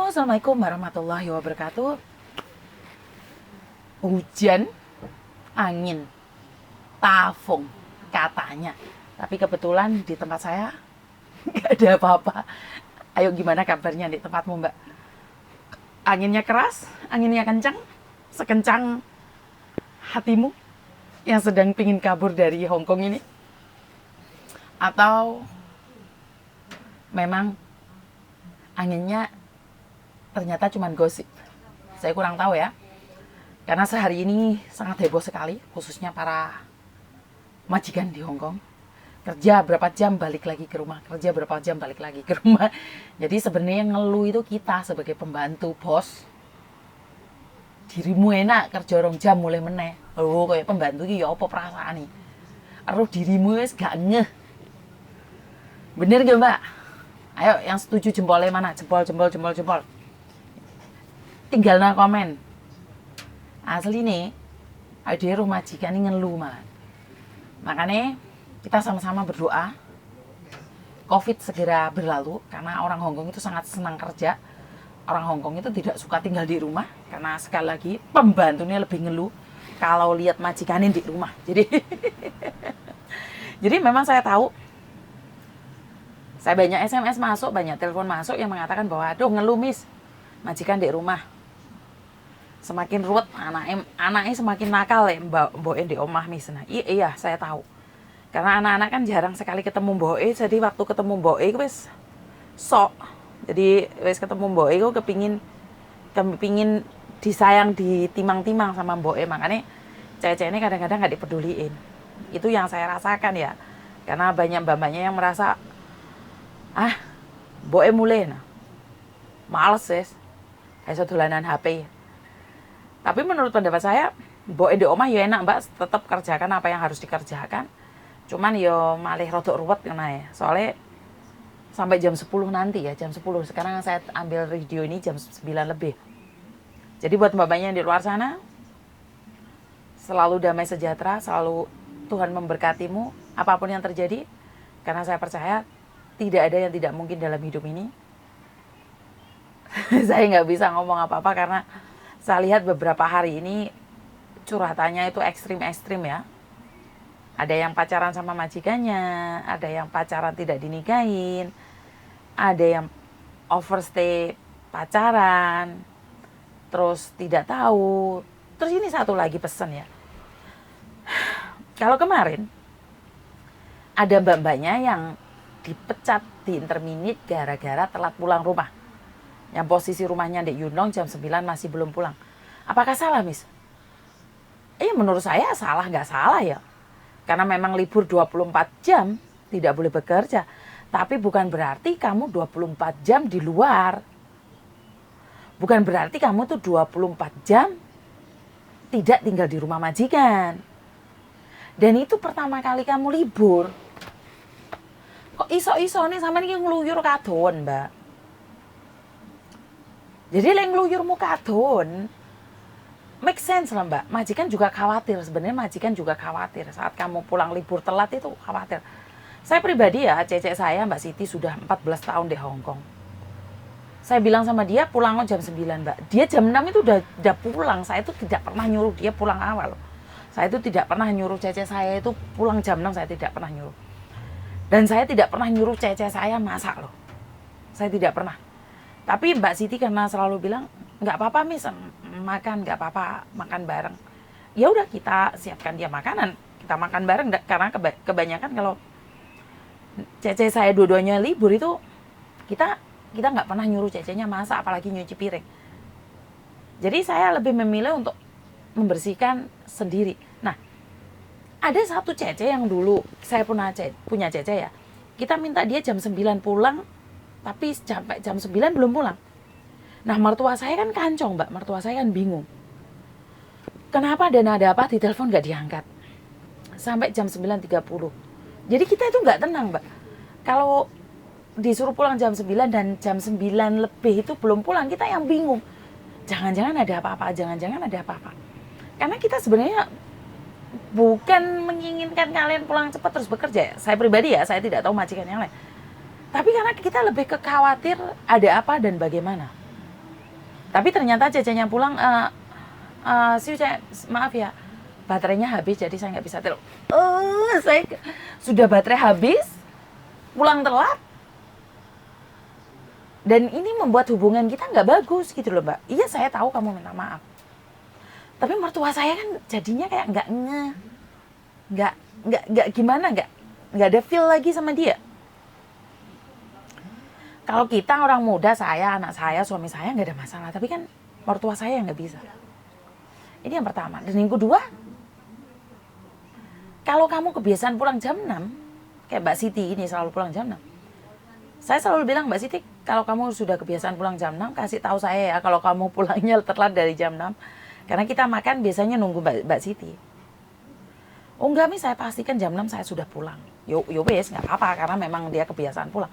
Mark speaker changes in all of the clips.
Speaker 1: Halo, Assalamualaikum warahmatullahi wabarakatuh. Hujan, angin, tafung katanya. Tapi kebetulan di tempat saya nggak ada apa-apa. Ayo gimana kabarnya di tempatmu, Mbak? Anginnya keras, anginnya kencang, sekencang hatimu yang sedang pingin kabur dari Hong Kong ini? Atau memang anginnya ternyata cuma gosip? Saya kurang tahu ya. Karena sehari ini sangat heboh sekali, khususnya para majikan di Hong Kong. Kerja berapa jam balik lagi ke rumah, kerja berapa jam balik lagi ke rumah. Jadi sebenarnya yang ngeluh itu kita sebagai pembantu bos. Dirimu enak kerja rong jam mulai meneh. Oh, kayak pembantu iki ya apa perasaan nih? Aduh dirimu wis gak ngeh. Bener gak, Mbak? Ayo yang setuju jempolnya mana? Jempol. Tinggal na komen. Asli nih, ada rumah majikan ini ngeluh malah. Makanya kita sama-sama berdoa COVID segera berlalu, karena orang Hong Kong itu sangat senang kerja. Orang Hong Kong itu tidak suka tinggal di rumah, karena sekali lagi pembantunya lebih ngeluh kalau lihat majikannya di rumah. Jadi memang saya tahu, saya banyak SMS masuk, banyak telepon masuk yang mengatakan bahwa aduh ngeluh Miss, majikan di rumah semakin ruwet, anaknya semakin nakal ya mbok di omah Miss. Nah, iya saya tahu. Karena anak-anak kan jarang sekali ketemu mboke, jadi waktu ketemu mboke wis sok. Jadi wis ketemu mboke ku kepingin disayang, ditimang-timang sama mboke, makanya cewek-cewek ini kadang-kadang nggak dipeduliin. Itu yang saya rasakan ya. Karena banyak mbak-mbaknya yang merasa mboke mulai nah. Males wis. Kayak dolanan HP. Tapi menurut pendapat saya, mboke di omah ya enak, Mbak, tetap kerjakan apa yang harus dikerjakan. Cuman yo malih rodok ruwet kena ya. Soalnya sampai jam 10 nanti ya, jam 10. Sekarang saya ambil video ini jam 9 lebih. Jadi buat mbak-mbaknya yang di luar sana, selalu damai sejahtera, selalu Tuhan memberkatimu apapun yang terjadi. Karena saya percaya tidak ada yang tidak mungkin dalam hidup ini. Saya nggak bisa ngomong apa-apa karena saya lihat beberapa hari ini curhatannya itu ekstrim ya. Ada yang pacaran sama majikannya, ada yang pacaran tidak dinikahin, ada yang overstay pacaran, terus tidak tahu. Terus ini satu lagi pesan ya. Kalau kemarin ada mbak-mbaknya yang dipecat di interminit gara-gara telat pulang rumah. Yang posisi rumahnya di Yunong jam 9 masih belum pulang. Apakah salah, Miss? Menurut saya salah nggak salah ya. Karena memang libur 24 jam, tidak boleh bekerja. Tapi bukan berarti kamu 24 jam di luar. Bukan berarti kamu tuh 24 jam tidak tinggal di rumah majikan. Dan itu pertama kali kamu libur. Kok iso-iso nih sama ini ngeluyur kadon, Mbak? Jadi yang ngeluyurmu kadon, make sense lah, Mbak. Majikan juga khawatir. Sebenarnya majikan juga khawatir saat kamu pulang libur telat itu khawatir. Saya pribadi ya, cecek saya Mbak Siti sudah 14 tahun di Hong Kong. Saya bilang sama dia pulang jam 9, Mbak. Dia jam 6 itu udah pulang. Saya itu tidak pernah nyuruh dia pulang awal. Saya itu tidak pernah nyuruh cecek saya itu pulang jam 6, saya tidak pernah nyuruh. Dan saya tidak pernah nyuruh cecek saya masak loh. Saya tidak pernah. Tapi Mbak Siti karena selalu bilang, nggak apa-apa Miss, makan, nggak apa-apa, makan bareng. Ya udah kita siapkan dia makanan, kita makan bareng. Karena kebanyakan kalau cece saya dua-duanya libur itu, kita nggak pernah nyuruh cecenya masak, apalagi nyuci piring. Jadi saya lebih memilih untuk membersihkan sendiri. Nah, ada satu cece yang dulu saya punya cece ya. Kita minta dia jam 9 pulang, tapi sampai jam 9 belum pulang. Nah, mertua saya kan kancong, Mbak. Mertua saya kan bingung. Kenapa dan ada apa di telepon nggak diangkat? Sampai jam 9.30. Jadi kita itu nggak tenang, Mbak. Kalau disuruh pulang jam 9 dan jam 9 lebih itu belum pulang, kita yang bingung. Jangan-jangan ada apa-apa, jangan-jangan ada apa-apa. Karena kita sebenarnya bukan menginginkan kalian pulang cepat terus bekerja. Saya pribadi ya, saya tidak tahu majikan yang lain. Tapi karena kita lebih kekhawatir ada apa dan bagaimana. Tapi ternyata Cecenya pulang, maaf ya, baterainya habis jadi saya nggak bisa telepon. Saya sudah baterai habis, pulang telat, dan ini membuat hubungan kita nggak bagus gitu loh Mbak. Iya saya tahu kamu minta maaf, tapi mertua saya kan jadinya kayak nggak gimana, nggak ada feel lagi sama dia. Kalau kita orang muda, saya, anak saya, suami saya nggak ada masalah, tapi kan mertua saya nggak bisa. Ini yang pertama. Dan yang kedua, kalau kamu kebiasaan pulang jam 6, kayak Mbak Siti ini selalu pulang jam 6. Saya selalu bilang, Mbak Siti, kalau kamu sudah kebiasaan pulang jam 6, kasih tahu saya ya kalau kamu pulangnya telat dari jam 6. Karena kita makan biasanya nunggu Mbak Siti. Oh enggak, Mi, saya pastikan jam 6 saya sudah pulang. Yo wes, nggak apa-apa, karena memang dia kebiasaan pulang.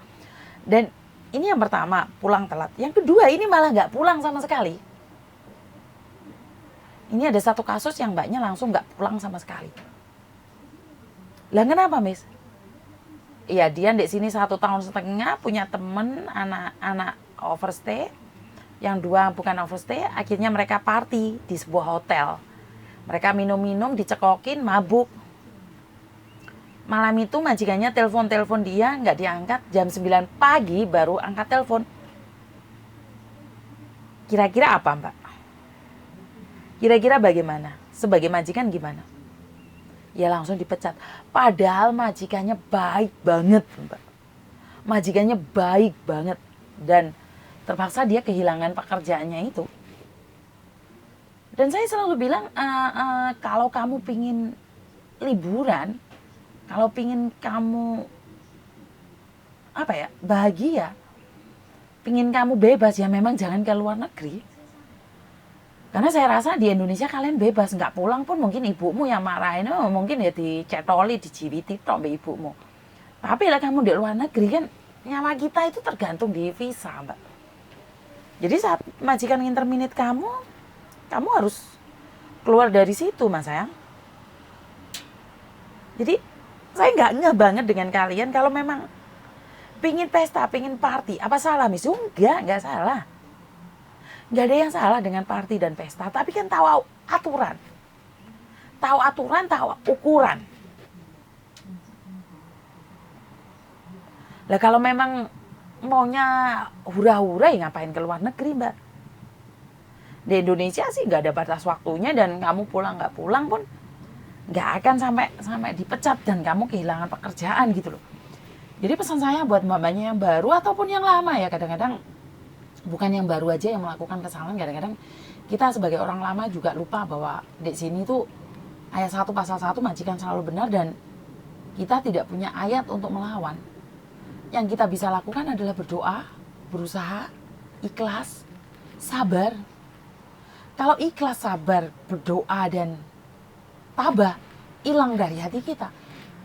Speaker 1: Dan ini yang pertama, pulang telat. Yang kedua, ini malah nggak pulang sama sekali. Ini ada satu kasus yang mbaknya langsung nggak pulang sama sekali. Lah kenapa, Miss? Iya, dia di sini 1,5 tahun, punya temen anak overstay. Yang dua bukan overstay, akhirnya mereka party di sebuah hotel. Mereka minum-minum, dicekokin, mabuk. Malam itu majikannya telepon dia, nggak diangkat. Jam 9 pagi baru angkat telepon. Kira-kira apa, Mbak? Kira-kira bagaimana? Sebagai majikan gimana? Ya langsung dipecat. Padahal majikannya baik banget, Mbak. Majikannya baik banget. Dan terpaksa dia kehilangan pekerjaannya itu. Dan saya selalu bilang, kalau kamu pingin liburan, kalau pingin kamu bahagia, pingin kamu bebas, ya memang jangan ke luar negeri. Karena saya rasa di Indonesia kalian bebas, nggak pulang pun mungkin ibumu yang marahin, mungkin ya dicetoli, dijiwiti tok mbak ibumu. Tapi lah kamu di luar negeri kan, nyawa kita itu tergantung di visa, Mbak. Jadi saat majikan nginterminate kamu harus keluar dari situ, Mas sayang. Jadi saya nggak ngeh banget dengan kalian kalau memang pingin pesta, pingin party. Apa salah, Miss? Enggak salah. Nggak ada yang salah dengan party dan pesta. Tapi kan tahu aturan. Tahu aturan, tahu ukuran. Lah kalau memang maunya hura-hura, ya ngapain ke luar negeri, Mbak? Di Indonesia sih nggak ada batas waktunya, dan kamu pulang nggak pulang pun nggak akan sampai dipecat dan kamu kehilangan pekerjaan gitu loh. Jadi pesan saya buat mbak-mbaknya yang baru ataupun yang lama ya, kadang-kadang bukan yang baru aja yang melakukan kesalahan, kadang-kadang kita sebagai orang lama juga lupa bahwa di sini tuh ayat 1 pasal 1 majikan selalu benar, dan kita tidak punya ayat untuk melawan. Yang kita bisa lakukan adalah berdoa, berusaha, ikhlas, sabar. Kalau ikhlas, sabar, berdoa, dan tabah, hilang dari hati kita.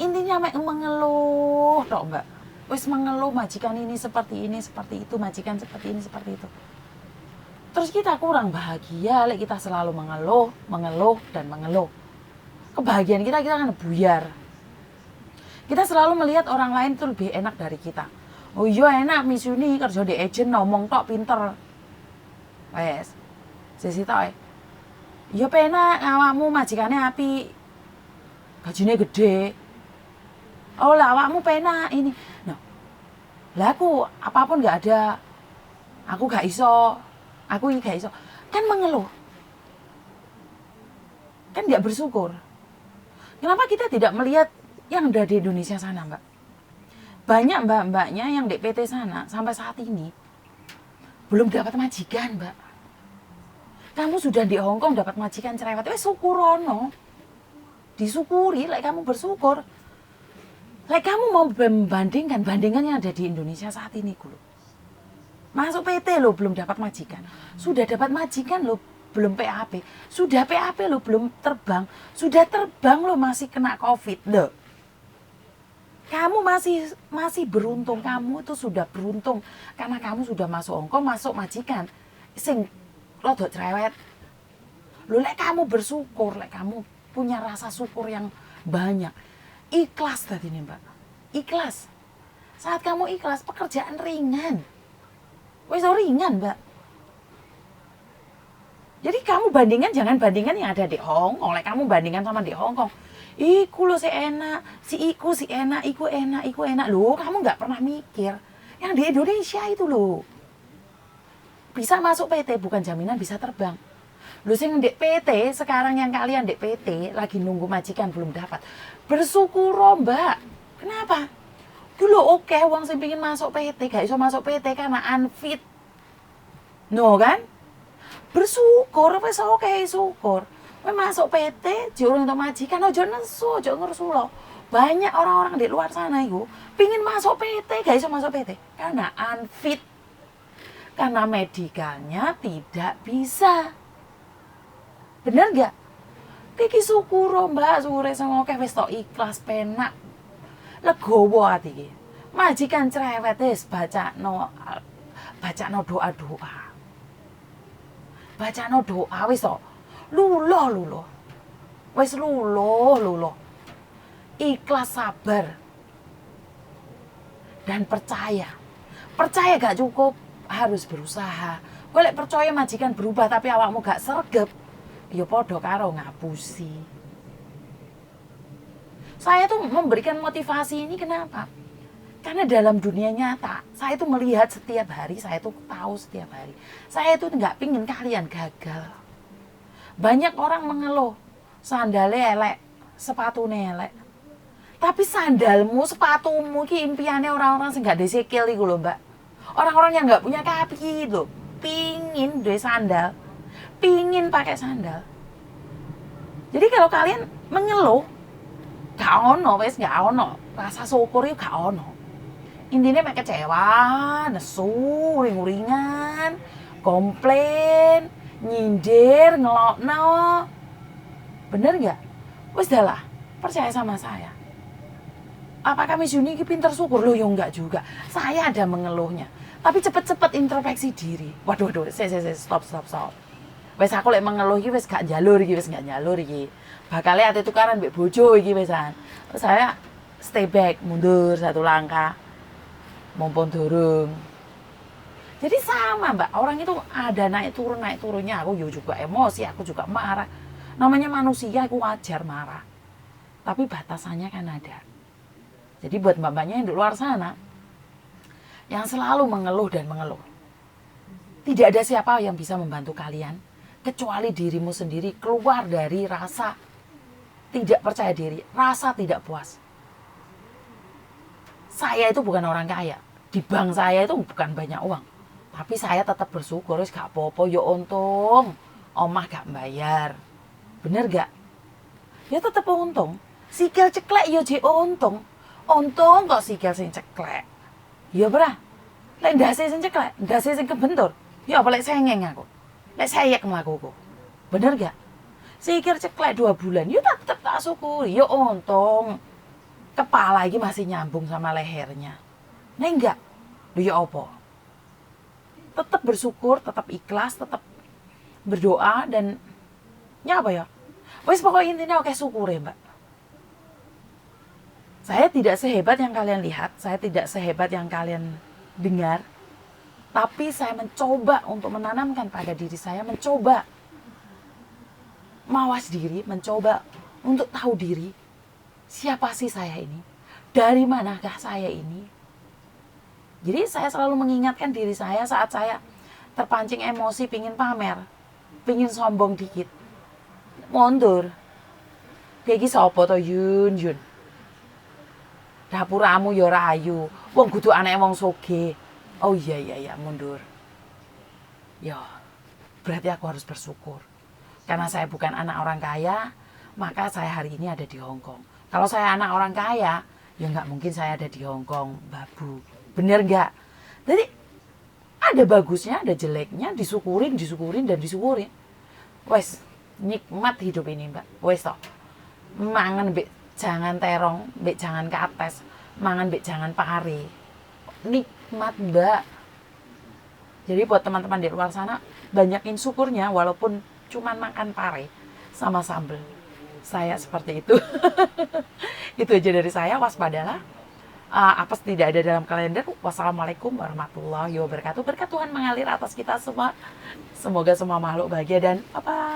Speaker 1: Intinya mengeluh, toh Mbak. Wis mengeluh, majikan ini seperti itu, majikan seperti ini, seperti itu. Terus kita kurang bahagia, kita selalu mengeluh, dan mengeluh. Kebahagiaan kita akan buyar. Kita selalu melihat orang lain itu lebih enak dari kita. Oh iya enak, Miss Yuni kerja di agent, ngomong tok pinter. Wes, sisi tok. Ya penak awakmu majikannya api, gajinya gede. Oh lah awakmu penak ini. Nah, lah aku apapun nggak ada, aku nggak iso, aku ini nggak iso. Kan mengeluh, kan nggak bersyukur. Kenapa kita tidak melihat yang ada di Indonesia sana, Mbak? Banyak mbak-mbaknya yang di PT sana sampai saat ini belum dapat majikan, Mbak. Kamu sudah di Hong Kong dapat majikan cerewet, syukurono. Disyukuri, kamu bersyukur. Kamu mau bandingkan yang ada di Indonesia saat ini, Gulu. Masuk PT lo belum dapat majikan. Sudah dapat majikan lo belum PAP. Sudah PAP lo belum terbang. Sudah terbang lo masih kena COVID lo. Kamu masih beruntung, kamu itu sudah beruntung karena kamu sudah masuk Hong Kong, masuk majikan. Sing rodok cerewet. Kamu bersyukur, kamu punya rasa syukur yang banyak. Ikhlas tadi nih, Mbak. Ikhlas. Saat kamu ikhlas, pekerjaan ringan. Wes ringan, Mbak. Jadi kamu bandingkan, jangan bandingkan yang ada di Hong Kong. Oleh kamu bandingkan sama di Hong Kong. Iku lo si enak, si enak, iku enak. Loh, kamu nggak pernah mikir. Yang di Indonesia itu loh. Bisa masuk PT, bukan jaminan bisa terbang. Loh, sing di PT, sekarang yang kalian di PT, lagi nunggu majikan belum dapat. Bersyukur Mbak. Kenapa? Dulu oke, uang sing pingin masuk PT, gak iso masuk PT karena unfit. No kan? Bersyukur, wis oke syukur. Kowe masuk PT, diurung untuk majikan, aja nesu, aja ngersulo. Banyak orang-orang di luar sana itu pingin masuk PT, gak iso masuk PT karena unfit. Karena medikalnya tidak bisa. Bener gak? Kiki syukur Mbak, syukure sing oke wis tok ikhlas penak. Legowo ati iki. Majikan cerewet wis bacano doa-doa. Bacano doa wis tok. Luloh. Wis luloh. Ikhlas, sabar. Dan percaya. Percaya gak cukup, harus berusaha. Kowe lek percaya majikan berubah tapi awakmu gak sregep, ya padha karo ngapusi. Saya tuh memberikan motivasi ini kenapa? Karena dalam dunia nyata, saya tuh melihat setiap hari, saya tuh tahu setiap hari. Saya tuh nggak pingin kalian gagal. Banyak orang mengeluh, sandalnya elek, sepatunya elek. Tapi sandalmu, sepatumu, ki impiannya orang-orang sing gak disikil iku lho, Mbak. Orang-orang yang nggak punya kaki itu, pingin duwe sandal, pingin pakai sandal. Jadi kalau kalian mengeluh, gak ono, wes gak ono. Rasa syukur itu gak ono. Intinya mek kecewa, nesu, uring-uringan, komplain, nyindir, ngelokno. Bener gak? Wes dah lah, percaya sama saya. Apakah Miss Yuni ini pinter syukur? Loh, ya enggak juga. Saya ada mengeluhnya. Tapi cepet-cepet introspeksi diri. Waduh, stop. Wes aku lek mengeluh iki wis gak njalur iki, Bakale ate tukaran mbek bojo iki wesan. Terus saya stay back, mundur satu langkah. Mumpung durung. Jadi sama, Mbak. Orang itu ada naik turunnya. Aku juga emosi, aku juga marah. Namanya manusia, aku wajar marah. Tapi batasannya kan ada. Jadi buat mbak-mbaknya yang di luar sana, yang selalu mengeluh dan mengeluh, tidak ada siapa yang bisa membantu kalian, kecuali dirimu sendiri keluar dari rasa tidak percaya diri, rasa tidak puas. Saya itu bukan orang kaya, di bank saya itu bukan banyak uang, tapi saya tetap bersyukur, wis gak apa-apa, ya untung, omah gak bayar, bener gak? Ya tetap untung, sikil ceklek ya je untung kok sikil sing ceklek, ya berah, lek ndase sing ceklek, ndase sing kebentur, ya apa lek sengeng aku, lek sayek mlakuku, bener gak? Sikil ceklek 2 bulan, ya tetap tak syukuri, ya untung, kepala ini masih nyambung sama lehernya. Nah enggak, ya apa? Tetap bersyukur, tetap ikhlas, tetap berdoa dan ya apa ya? Wes pokoknya intinya oke syukur ya, Mbak. Saya tidak sehebat yang kalian lihat, saya tidak sehebat yang kalian dengar, tapi saya mencoba untuk menanamkan pada diri saya, mencoba mawas diri, mencoba untuk tahu diri, siapa sih saya ini? Dari manakah saya ini? Jadi saya selalu mengingatkan diri saya saat saya terpancing emosi, pingin pamer, pingin sombong dikit. Mundur. Kayak gini sapa to Yun. Dapuramu ya rayu. Wong kudu anake wong sugih. Oh iya, mundur. Ya, berarti aku harus bersyukur. Karena saya bukan anak orang kaya, maka saya hari ini ada di Hong Kong. Kalau saya anak orang kaya, ya nggak mungkin saya ada di Hong Kong, babu. Bener nggak? Jadi ada bagusnya, ada jeleknya, disyukurin. Wes, nikmat hidup ini, Mbak. Wes toh. Mangan mbek jangan terong, mbek jangan kates, mangan mbek jangan pare. Nikmat, Mbak. Jadi buat teman-teman di luar sana, banyakin syukurnya walaupun cuman makan pare sama sambal. Saya seperti itu. Itu aja dari saya, waspadalah. Apa tidak ada dalam kalender. Wassalamualaikum warahmatullahi wabarakatuh. Berkat Tuhan mengalir atas kita semua. Semoga semua makhluk bahagia dan bye-bye.